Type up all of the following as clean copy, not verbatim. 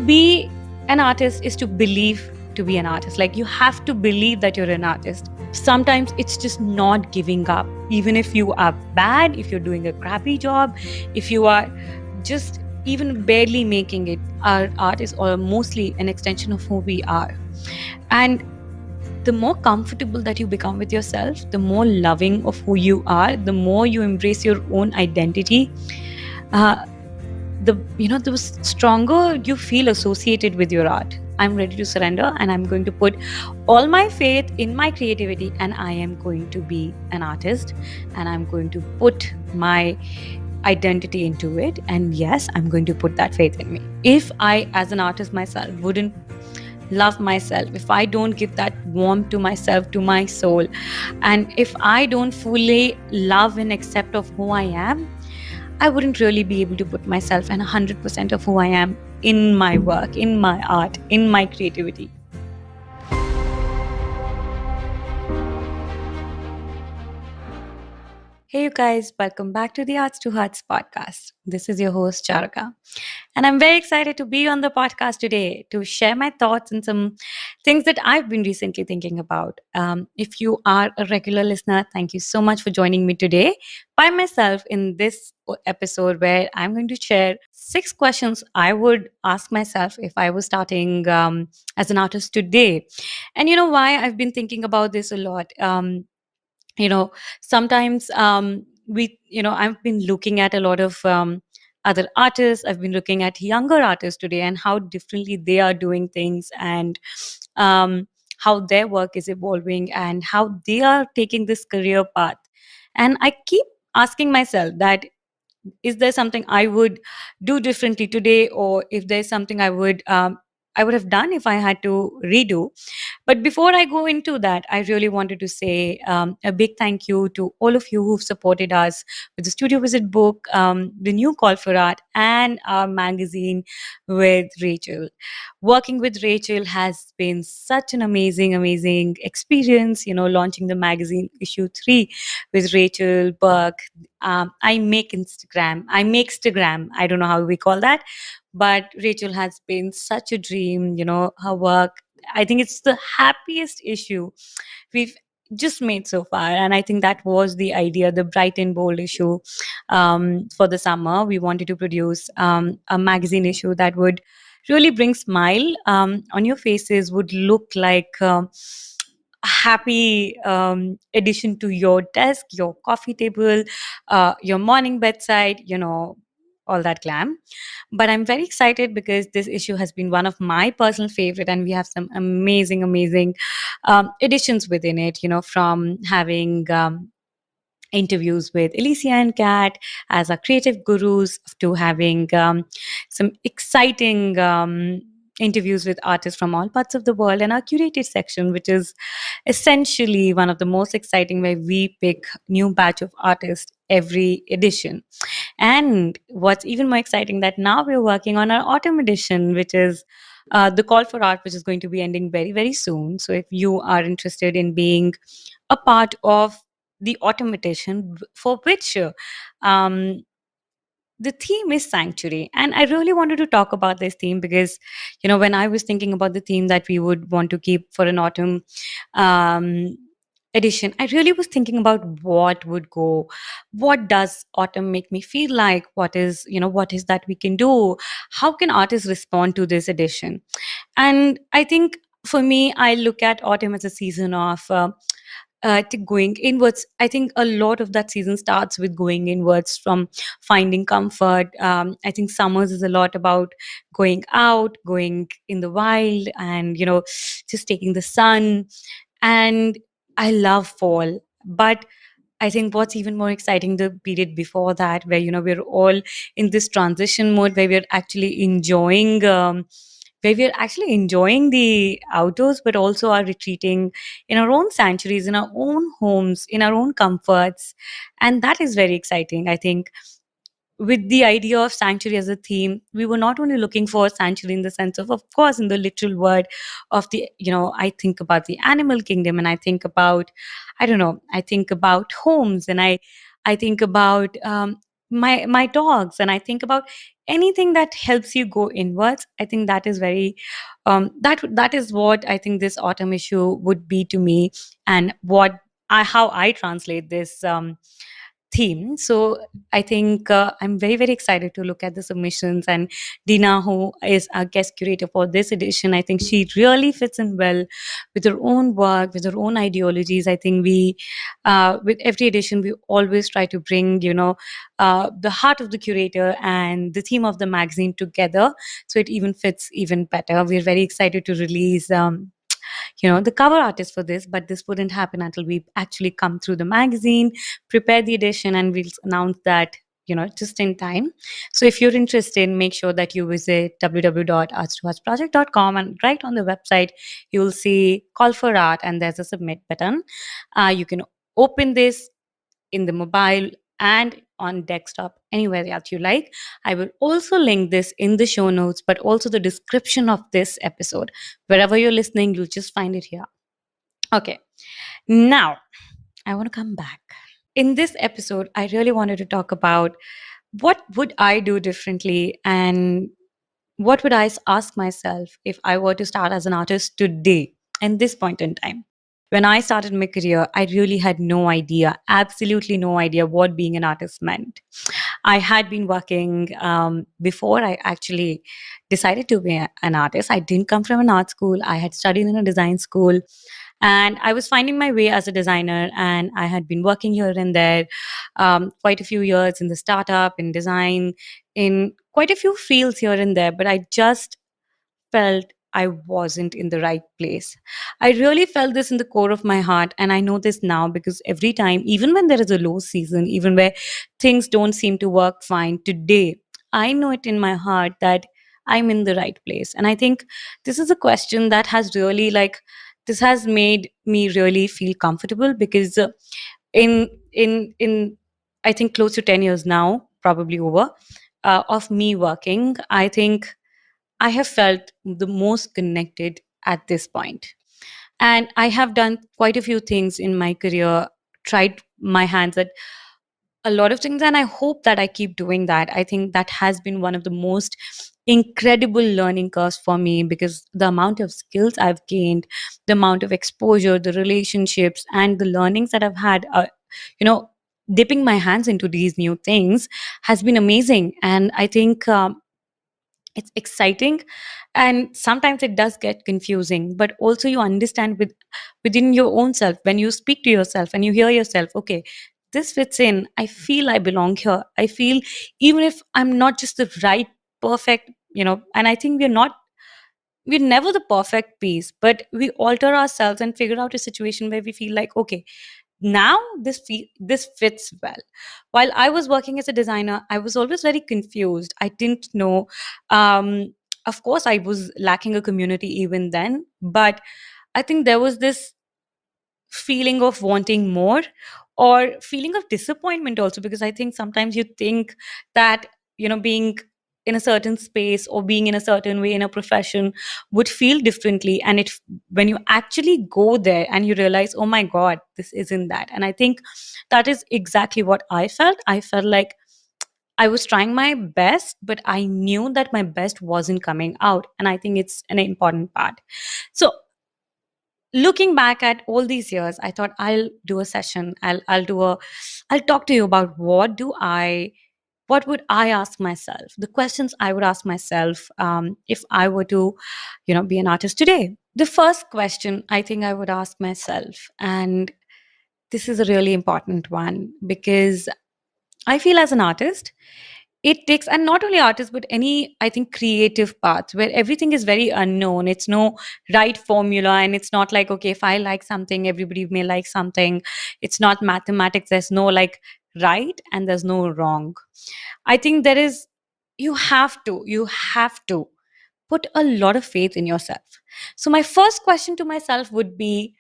be an artist is to believe to be an artist. Like, you have to believe that you're an artist. Sometimes it's just not giving up, even if you are bad, if you're doing a crappy job, if you are just even barely making it. Our art is all mostly an extension of who we are. And the more comfortable that you become with yourself, the more loving of who you are, the more you embrace your own identity, uh, the stronger you feel associated with your art. I'm ready to surrender, and I'm going to put all my faith in my creativity, and I am going to be an artist, and I'm going to put my identity into it. And yes, I'm going to put that faith in me. If I, as an artist myself, wouldn't love myself, if I don't give that warmth to myself, to my soul, and if I don't fully love and accept of who I am, I wouldn't really be able to put myself and 100% of who I am in my work, in my art, in my creativity. Hey, you guys, welcome back to the Arts to Hearts podcast. This is your host, Charuka. And I'm very excited to be on the podcast today to share my thoughts and some things that I've been recently thinking about. If you are a regular listener, thank you so much for joining me today by myself in this episode where I'm going to share 6 questions I would ask myself if I was starting as an artist today. And you know why I've been thinking about this a lot? You know Sometimes I've been looking at a lot of other artists. I've been looking at younger artists today and how differently they are doing things, and um, how their work is evolving and how they are taking this career path. And I keep asking myself that, is there something I would do differently today, or if there's something I would have done if I had to redo. But before I go into that, I really wanted to say a big thank you to all of you who've supported us with the Studio Visit book, the new Call for Art, and our magazine with Rachel. Working with Rachel has been such an amazing, amazing experience. Launching the magazine issue 3 with Rachel Burke. I make Instagram. I don't know how we call that, but Rachel has been such a dream. Her work, I think it's the happiest issue we've just made so far. And I think that was the idea, the bright and bold issue. For the summer, we wanted to produce a magazine issue that would really bring smile on your faces, would look like a happy addition to your desk, your coffee table, your morning bedside, all that glam. But I'm very excited because this issue has been one of my personal favorite, and we have some amazing, amazing additions within it. From having interviews with Alicia and Kat as our creative gurus, to having some exciting interviews with artists from all parts of the world, and our curated section, which is essentially one of the most exciting, where we pick new batch of artists every edition. And what's even more exciting, that now we're working on our autumn edition, which is the Call for Art, which is going to be ending very, very soon. So if you are interested in being a part of the autumn edition, for which um, the theme is sanctuary. And I really wanted to talk about this theme because, when I was thinking about the theme that we would want to keep for an autumn um, edition, I really was thinking about what does autumn make me feel like? What is that we can do? How can artists respond to this edition? And I think, for me, I look at autumn as a season of to going inwards. I think a lot of that season starts with going inwards, from finding comfort. I think summers is a lot about going out, going in the wild, and just taking the sun. And I love fall, but I think what's even more exciting, the period before that, where we're all in this transition mode, where we're actually enjoying the outdoors, but also are retreating in our own sanctuaries, in our own homes, in our own comforts. And that is very exciting. I think with the idea of sanctuary as a theme, we were not only looking for sanctuary in the sense of course, in the literal word of the, I think about the animal kingdom, and I think about, I don't know, I think about homes, and I think about my dogs, and I think about anything that helps you go inwards. I think that is very that is what I think this autumn issue would be to me, and what I how I translate this theme. So I think I'm very, very excited to look at the submissions. And Dina, who is our guest curator for this edition, I think she really fits in well with her own work, with her own ideologies. I think with every edition, we always try to bring, the heart of the curator and the theme of the magazine together, so it even fits even better. We're very excited to release. The cover artist for this, but this wouldn't happen until we actually come through the magazine, prepare the edition, and we'll announce that, just in time. So if you're interested, make sure that you visit www.arts2artsproject.com, and right on the website you'll see call for art, and there's a submit button. You can open this in the mobile and on desktop, anywhere that you like. I will also link this in the show notes, but also the description of this episode. Wherever you're listening, you'll just find it here. Okay, now I want to come back. In this episode, I really wanted to talk about what would I do differently, and what would I ask myself if I were to start as an artist today, and this point in time. When I started my career, I really had no idea, absolutely no idea what being an artist meant. I had been working before I actually decided to be an artist. I didn't come from an art school. I had studied in a design school, and I was finding my way as a designer. And I had been working here and there quite a few years in the startup, in design, in quite a few fields here and there. But I just felt I wasn't in the right place. I really felt this in the core of my heart. And I know this now because every time, even when there is a low season, even where things don't seem to work fine today, I know it in my heart that I'm in the right place. And I think this is a question that has really, this has made me really feel comfortable, because in I think close to 10 years now, probably over, of me working, I think I have felt the most connected at this point. And I have done quite a few things in my career, tried my hands at a lot of things, and I hope that I keep doing that. I think that has been one of the most incredible learning curves for me, because the amount of skills I've gained, the amount of exposure, the relationships, and the learnings that I've had, you know, dipping my hands into these new things has been amazing. And I think it's exciting, and sometimes it does get confusing, but also you understand within your own self, when you speak to yourself and you hear yourself, okay, this fits in, I feel I belong here, I feel, even if I'm not just the right perfect, and I think we're never the perfect piece, but we alter ourselves and figure out a situation where we feel like, okay, now this fits well. While I was working as a designer, I was always very confused. I didn't know. Of course, I was lacking a community even then, but I think there was this feeling of wanting more, or feeling of disappointment also, because I think sometimes you think that, being in a certain space or being in a certain way in a profession would feel differently, and when you actually go there and you realize, oh my god, this isn't that. And I think that is exactly what I felt like I was trying my best, but I knew that my best wasn't coming out, and I think it's an important part. So looking back at all these years, I thought I'll do a session. I'll talk to you about what would I ask myself, the questions I would ask myself if I were to, be an artist today. The first question I think I would ask myself, and this is a really important one, because I feel as an artist, it takes, and not only artists, but any, I think, creative path where everything is very unknown. It's no right formula, and it's not like, okay, if I like something, everybody may like something. It's not mathematics. There's no right and there's no wrong. I think you have to put a lot of faith in yourself. So my first question to myself would be,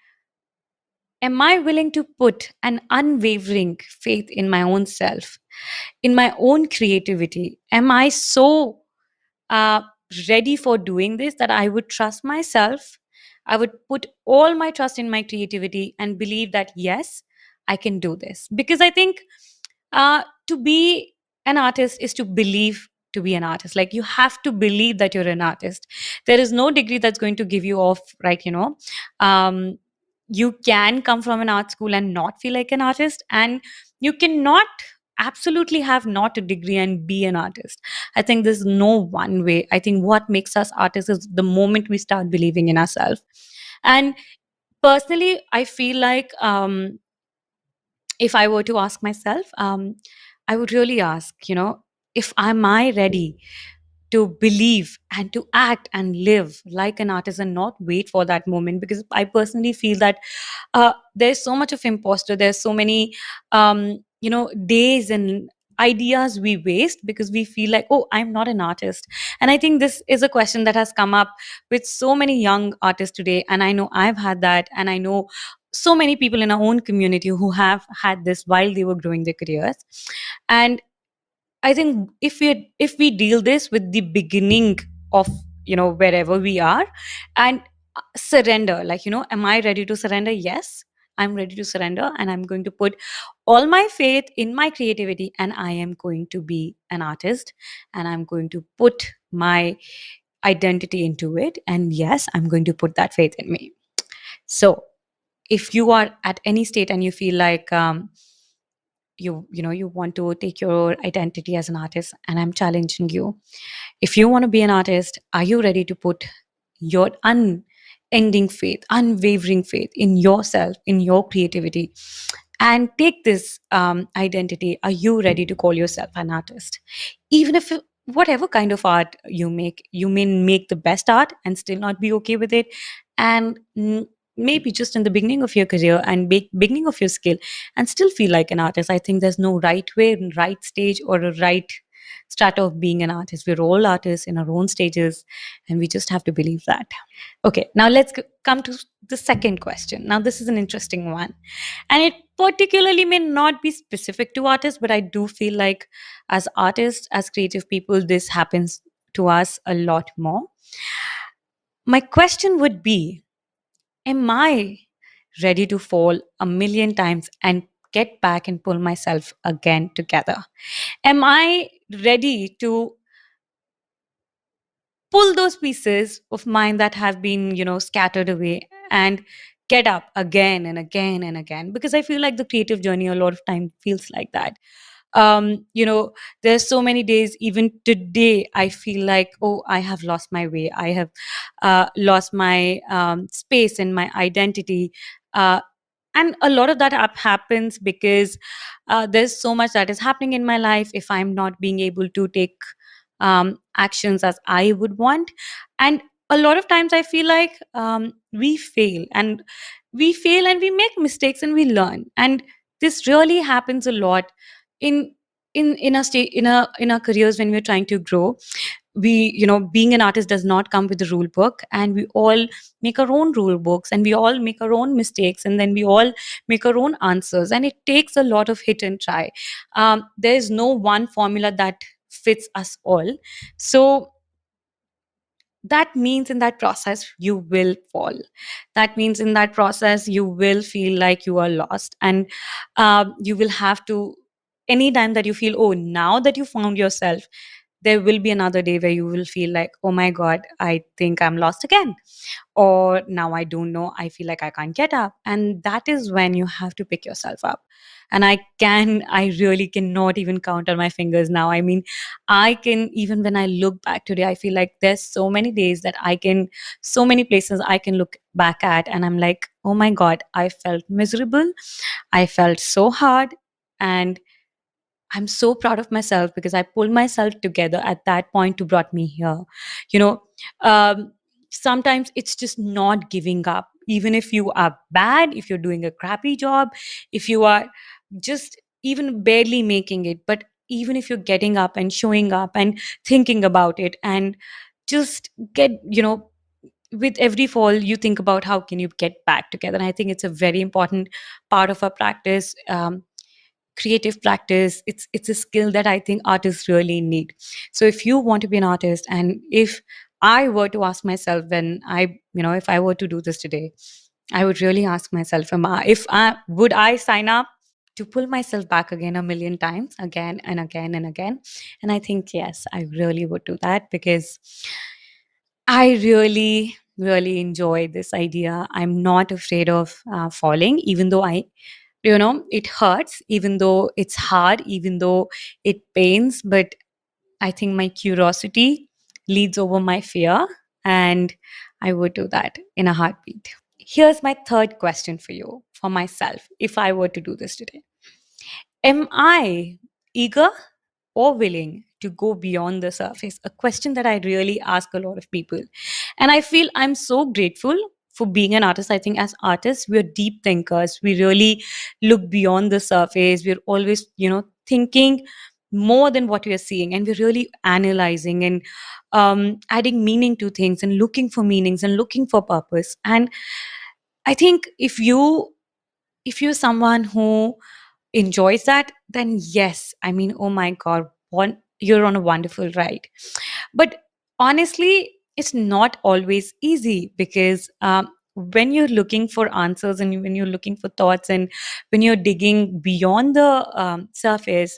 am I willing to put an unwavering faith in my own self, in my own creativity? Am I so uh, ready for doing this that I would trust myself? I would put all my trust in my creativity and believe that, yes, I can do this. Because I think to be an artist is to believe to be an artist. Like, you have to believe that you're an artist. There is no degree that's going to give you off, right? Um, you can come from an art school and not feel like an artist, and you cannot absolutely have not a degree and be an artist. I think there's no one way. I think what makes us artists is the moment we start believing in ourselves. And personally, I feel like, if I were to ask myself, I would really ask, if am I ready to believe and to act and live like an artist and not wait for that moment? Because I personally feel that there's so much of imposter. There's so many, days and ideas we waste because we feel like, oh, I'm not an artist. And I think this is a question that has come up with so many young artists today. And I know I've had that. And I know so many people in our own community who have had this while they were growing their careers. And I think if we deal this with the beginning of, wherever we are, and surrender, like, am I ready to surrender? Yes, I'm ready to surrender, and I'm going to put all my faith in my creativity, and I am going to be an artist, and I'm going to put my identity into it, and yes, I'm going to put that faith in me. So if you are at any state and you feel like, you want to take your identity as an artist, and I'm challenging you, if you want to be an artist, are you ready to put your unending faith, unwavering faith in yourself, in your creativity, and take this identity? Are you ready to call yourself an artist? Even if whatever kind of art you make, you may make the best art and still not be okay with it. And maybe just in the beginning of your career and beginning of your skill, and still feel like an artist. I think there's no right way, right stage, or a right strata of being an artist. We're all artists in our own stages, and we just have to believe that. Okay, now let's come to the second question. Now, this is an interesting one, and it particularly may not be specific to artists, but I do feel like as artists, as creative people, this happens to us a lot more. My question would be, am I ready to fall a million times and get back and pull myself again together? Am I ready to pull those pieces of mine that have been, scattered away, and get up again and again and again? Because I feel like the creative journey a lot of time feels like that. There's so many days, even today, I feel like, oh, I have lost my way. I have lost my space and my identity. And a lot of that happens because there's so much that is happening in my life. If I'm not being able to take actions as I would want, and a lot of times I feel like, we fail and we make mistakes and we learn. And this really happens a lot in in our state in our careers when we're trying to grow. Being an artist does not come with a rule book, and we all make our own rule books, and we all make our own mistakes, and then we all make our own answers, and it takes a lot of hit and try. There is no one formula that fits us all. So that means in that process you will fall. That means in that process you will feel like you are lost, and you will have to, anytime that you feel, oh, now that you found yourself, there will be another day where you will feel like, oh my god, I think I'm lost again, or now I don't know, I feel like I can't get up. And that is when you have to pick yourself up. And I really cannot even count on my fingers now. I mean, I can, even when I look back today, I feel like there's so many days that so many places I can look back at, and I'm like, oh my god, I felt miserable, I felt so hard. And I'm so proud of myself because I pulled myself together at that point to brought me here. You know, um, Sometimes it's just not giving up, even if you are bad, if you're doing a crappy job, if you are just even barely making it. But even if you're getting up and showing up and thinking about it, and just get, with every fall, you think about how can you get back together. And I think it's a very important part of our practice. Creative practice, it's a skill that I think artists really need. So if you want to be an artist, and if I were to ask myself, when if I were to do this today, I would really ask myself, if I would I sign up, to pull myself back again a million times, again and again and again. And I think, yes, I really would do that because I really, really enjoy this idea. I'm not afraid of falling, even though it hurts, even though it's hard, even though it pains. But I think my curiosity leads over my fear, and I would do that in a heartbeat. Here's my third question for you, for myself, if I were to do this today. Am I eager or willing to go beyond the surface? A question that I really ask a lot of people. And I feel I'm so grateful for being an artist. I think as artists, we're deep thinkers. We really look beyond the surface. We're always, thinking more than what we are seeing. And we're really analyzing and adding meaning to things and looking for meanings and looking for purpose. And I think if you're someone who enjoys that, then yes, I mean, oh my God, you're on a wonderful ride. But honestly, it's not always easy because when you're looking for answers and when you're looking for thoughts and when you're digging beyond the surface,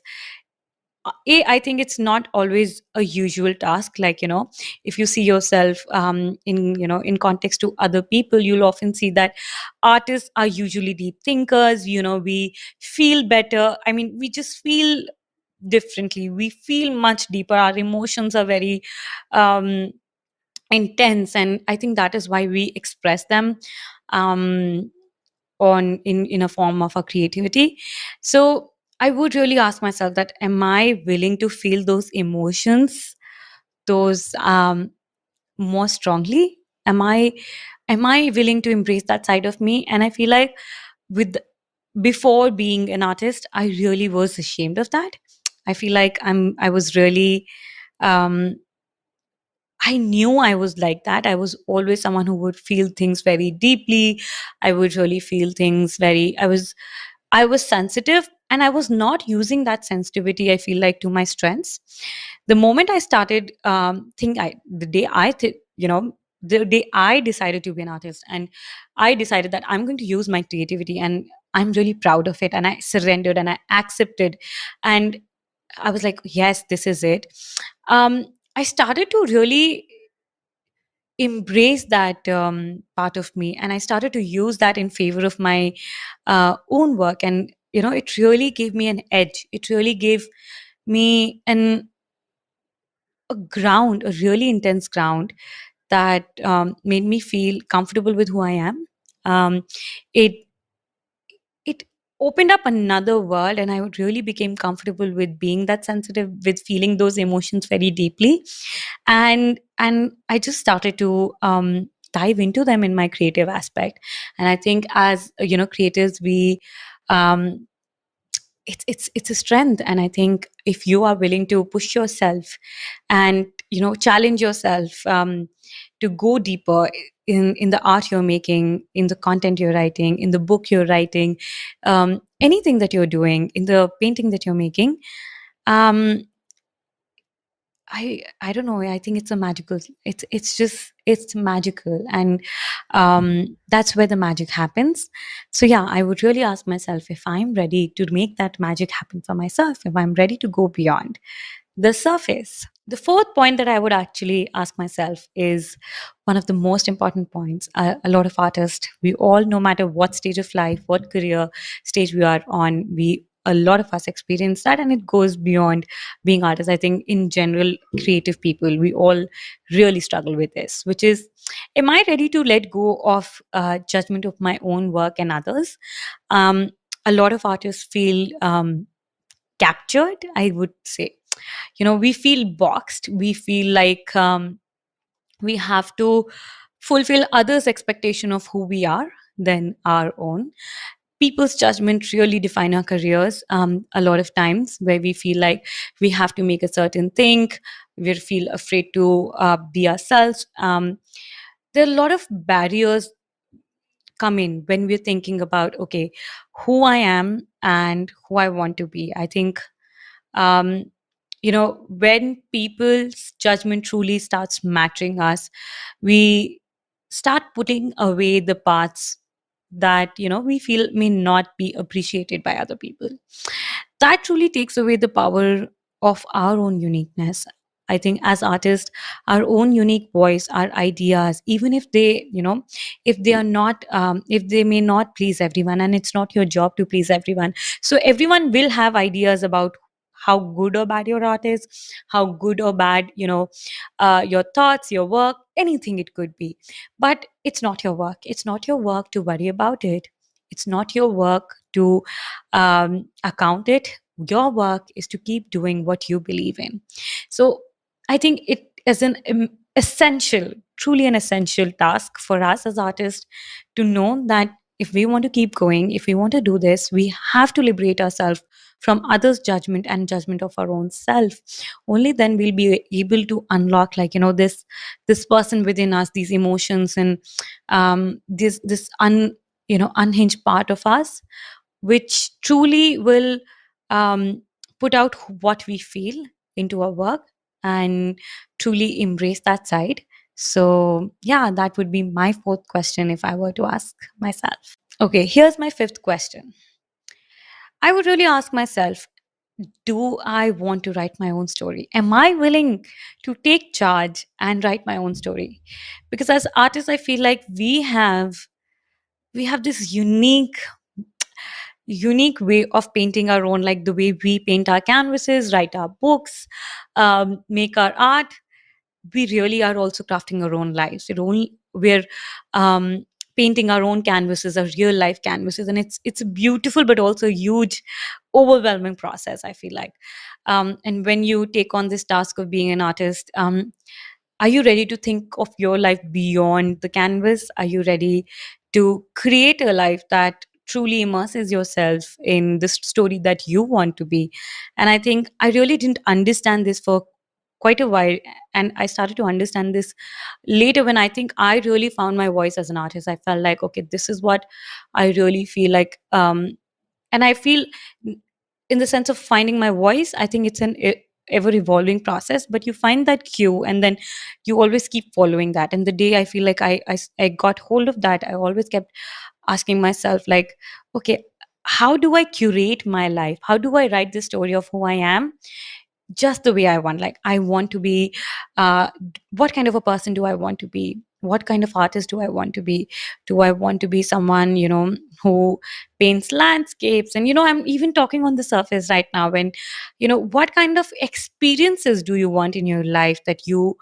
I think it's not always a usual task. Like, if you see yourself in context to other people, you'll often see that artists are usually deep thinkers. We feel better. I mean, we just feel differently. We feel much deeper. Our emotions are very um, intense, and I think that is why we express them um, in a form of a creativity. So I would really ask myself that, am I willing to feel those emotions, those more strongly? Am I willing to embrace that side of me? And I feel like, with before being an artist, I really was ashamed of that. I feel like I was really um I knew I was like that. I was always someone who would feel things very deeply. I would really feel things very, I was sensitive, and I was not using that sensitivity, I feel like, to my strengths. The moment I started think I the day I the day I decided to be an artist, and I decided that I'm going to use my creativity, and I'm really proud of it, and I surrendered and I accepted, and I was like, yes, this is it. I started to really embrace that part of me, and I started to use that in favor of my own work. And it really gave me an edge. It really gave me a ground, a really intense ground, that made me feel comfortable with who I am. Um, it it opened up another world, and I would really became comfortable with being that sensitive, with feeling those emotions very deeply. And I just started to dive into them in my creative aspect. And I think, as creators, we um it's a strength. And I think, if you are willing to push yourself and challenge yourself, to go deeper in the art you're making, in the content you're writing, in the book you're writing, anything that you're doing, in the painting that you're making, um I don't know. I think it's a magical. It's magical, and that's where the magic happens. So yeah, I would really ask myself if I'm ready to make that magic happen for myself. If I'm ready to go beyond the surface. The fourth point that I would actually ask myself is one of the most important points. A lot of artists, we all, no matter what stage of life, what career stage we are on, a lot of us experience that, and it goes beyond being artists. I think, in general, creative people, we all really struggle with this, which is, am I ready to let go of judgment of my own work and others? Um, a lot of artists feel captured, I would say. We feel boxed. We feel like we have to fulfill others' expectation of who we are than our own. People's judgment really define our careers, a lot of times, where we feel like we have to make a certain thing. We feel afraid to be ourselves. There are a lot of barriers come in when we're thinking about, okay, who I am and who I want to be. I think um, when people's judgment truly starts mattering us, we start putting away the parts that we feel may not be appreciated by other people. That truly takes away the power of our own uniqueness. I think as artists, our own unique voice, our ideas, even if they if they are not if they may not please everyone, and it's not your job to please everyone. So everyone will have ideas about how good or bad your art is, how good or bad your thoughts, your work, anything it could be. But it's not your work. It's not your work to worry about it. It's not your work to account it. Your work is to keep doing what you believe in. So I think it is an essential, truly an essential task for us as artists to know that if we want to keep going, if we want to do this, we have to liberate ourselves from others' judgment and judgment of our own self. Only then we'll be able to unlock, like this person within us, these emotions, and this unhinged part of us, which truly will put out what we feel into our work and truly embrace that side. So, yeah, that would be my fourth question if I were to ask myself. Okay, here's my fifth question. I would really ask myself, do I want to write my own story? Am I willing to take charge and write my own story? Because as artists, I feel like we have this unique way of painting our own, like the way we paint our canvases, write our books, make our art. We really are also crafting our own lives. We're um, painting our own canvases, our real life canvases, and it's a beautiful but also huge, overwhelming process, I feel like. And when you take on this task of being an artist, are you ready to think of your life beyond the canvas? Are you ready to create a life that truly immerses yourself in the story that you want to be? And I think I really didn't understand this for quite a while, and I started to understand this later when I think I really found my voice as an artist. I felt like, okay, this is what I really feel like. And I feel, in the sense of finding my voice, I think it's an ever evolving process, but you find that cue and then you always keep following that. And the day I feel like I got hold of that, I always kept asking myself, like, okay, how do I curate my life? How do I write the story of who I am just the way I want? Like, I want to be, what kind of a person do I want to be? What kind of artist do I want to be? Do I want to be someone, who paints landscapes? And, I'm even talking on the surface right now. When, what kind of experiences do you want in your life that you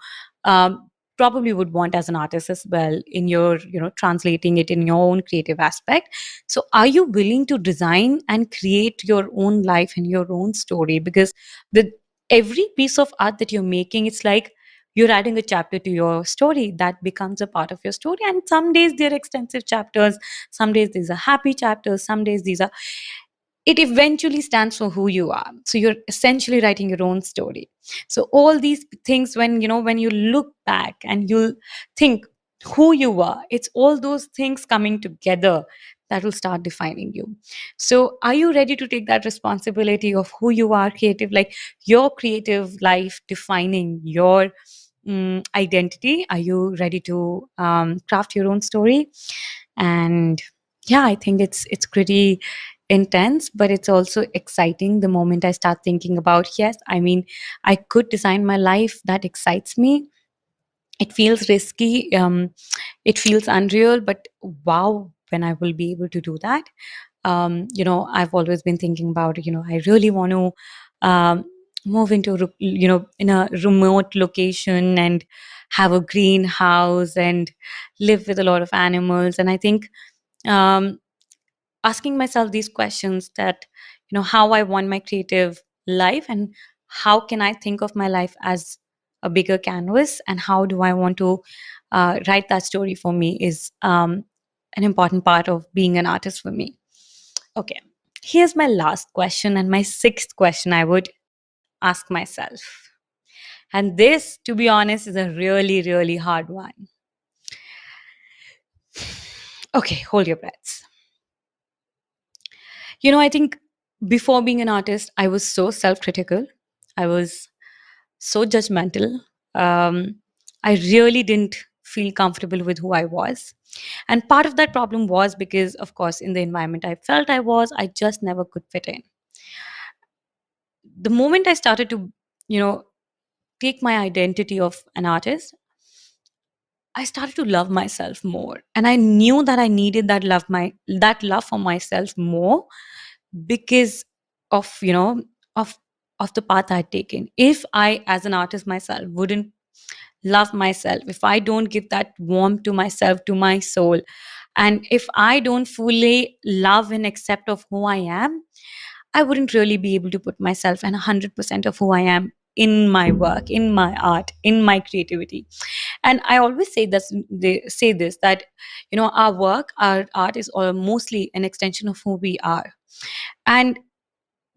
probably would want as an artist as well, in your, translating it in your own creative aspect? So, are you willing to design and create your own life and your own story? Because the every piece of art that you're making, it's like you're adding a chapter to your story that becomes a part of your story. And some days they're extensive chapters, some days these are happy chapters, some days these are, it eventually stands for who you are. So you're essentially writing your own story. So all these things, when you look back and you'll think who you are, it's all those things coming together that will start defining you. So are you ready to take that responsibility of who you are, creative, like your creative life defining your identity? Are you ready to craft your own story? And yeah, I think it's pretty intense, but it's also exciting the moment I start thinking about, yes, I mean, I could design my life that excites me. It feels risky, it feels unreal, but wow, when I will be able to do that. I've always been thinking about, I really want to move into in a remote location and have a greenhouse and live with a lot of animals. And I think um, asking myself these questions, that how I want my creative life, and how can I think of my life as a bigger canvas, and how do I want to write that story for me, is an important part of being an artist for me. Okay, here's my last question, and my sixth question I would ask myself, and this, to be honest, is a really, really hard one. Okay, hold your breaths. I think before being an artist, I was so self critical. I was so judgmental. Um, I really didn't feel comfortable with who I was. And part of that problem was because, of course, in the environment I felt I was, I just never could fit in. The moment I started to, you know, take my identity of an artist, I started to love myself more. And I knew that I needed that love for myself more because of, of of the path I'd taken. If I, as an artist myself, wouldn't love myself, if I don't give that warmth to myself, to my soul, and if I don't fully love and accept of who I am, I wouldn't really be able to put myself and 100% of who I am in my work, in my art, in my creativity. And I always say this, they say this, that our work, our art is all mostly an extension of who we are. And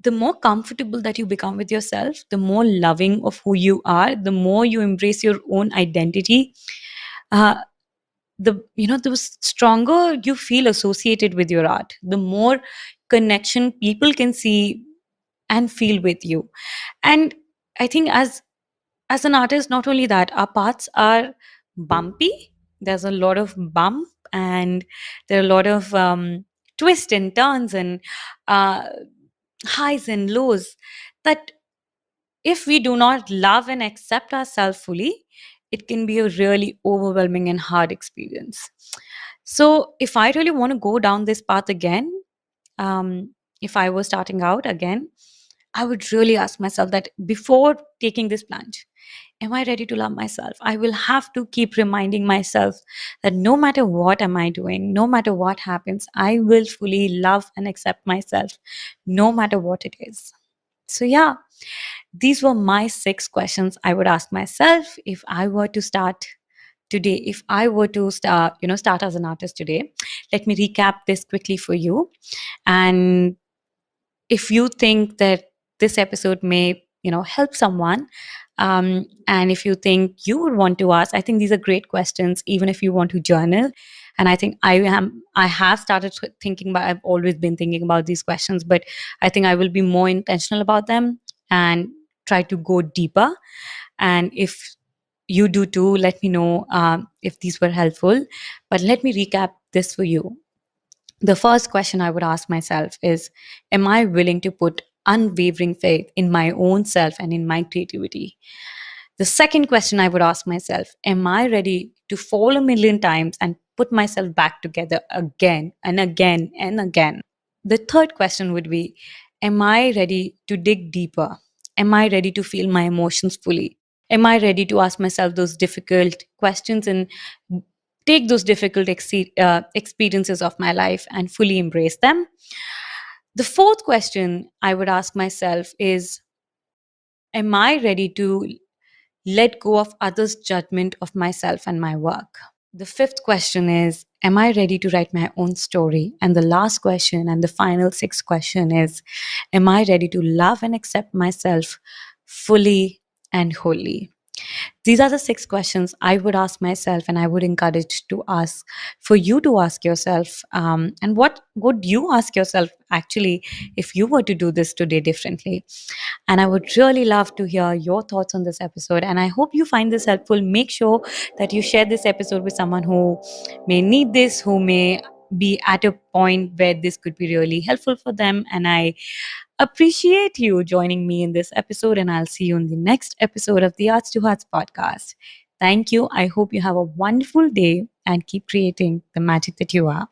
the more comfortable that you become with yourself, the more loving of who you are, the more you embrace your own identity, uh, the stronger you feel associated with your art, the more connection people can see and feel with you. And I think as an artist, not only that, our paths are bumpy. There's a lot of bump, and there are a lot of twists and turns, and uh, highs and lows, that if we do not love and accept ourselves fully, it can be a really overwhelming and hard experience. So if I really want to go down this path again, um, if I was starting out again, I would really ask myself that before taking this plunge, am I ready to love myself? I will have to keep reminding myself that no matter what am I doing, no matter what happens, I will fully love and accept myself, no matter what it is. So yeah, these were my 6 questions I would ask myself if I were to start today, if I were to start as an artist today. Let me recap this quickly for you. And if you think that this episode may help someone, and if you think you would want to ask, I think these are great questions, even if you want to journal. And I think I have started thinking about, I've always been thinking about these questions, but I think I will be more intentional about them and try to go deeper. And if you do too, let me know if these were helpful. But let me recap this for you. The first question I would ask myself is, am I willing to put unwavering faith in my own self and in my creativity? The second question I would ask myself, am I ready to fall a million times and put myself back together again and again and again? The third question would be, am I ready to dig deeper? Am I ready to feel my emotions fully? Am I ready to ask myself those difficult questions and take those difficult experiences of my life and fully embrace them? The fourth question I would ask myself is, am I ready to let go of others' judgment of myself and my work? The fifth question is, am I ready to write my own story? And the last question, and the final sixth question is, am I ready to love and accept myself fully and wholly? These are the 6 questions I would ask myself, and I would encourage to ask for you to ask yourself. And what would you ask yourself actually if you were to do this today differently? And I would really love to hear your thoughts on this episode. And I hope you find this helpful. Make sure that you share this episode with someone who may need this, who may be at a point where this could be really helpful for them. And I appreciate you joining me in this episode, and I'll see you in the next episode of the Arts to Hearts podcast. Thank you. I hope you have a wonderful day and keep creating the magic that you are.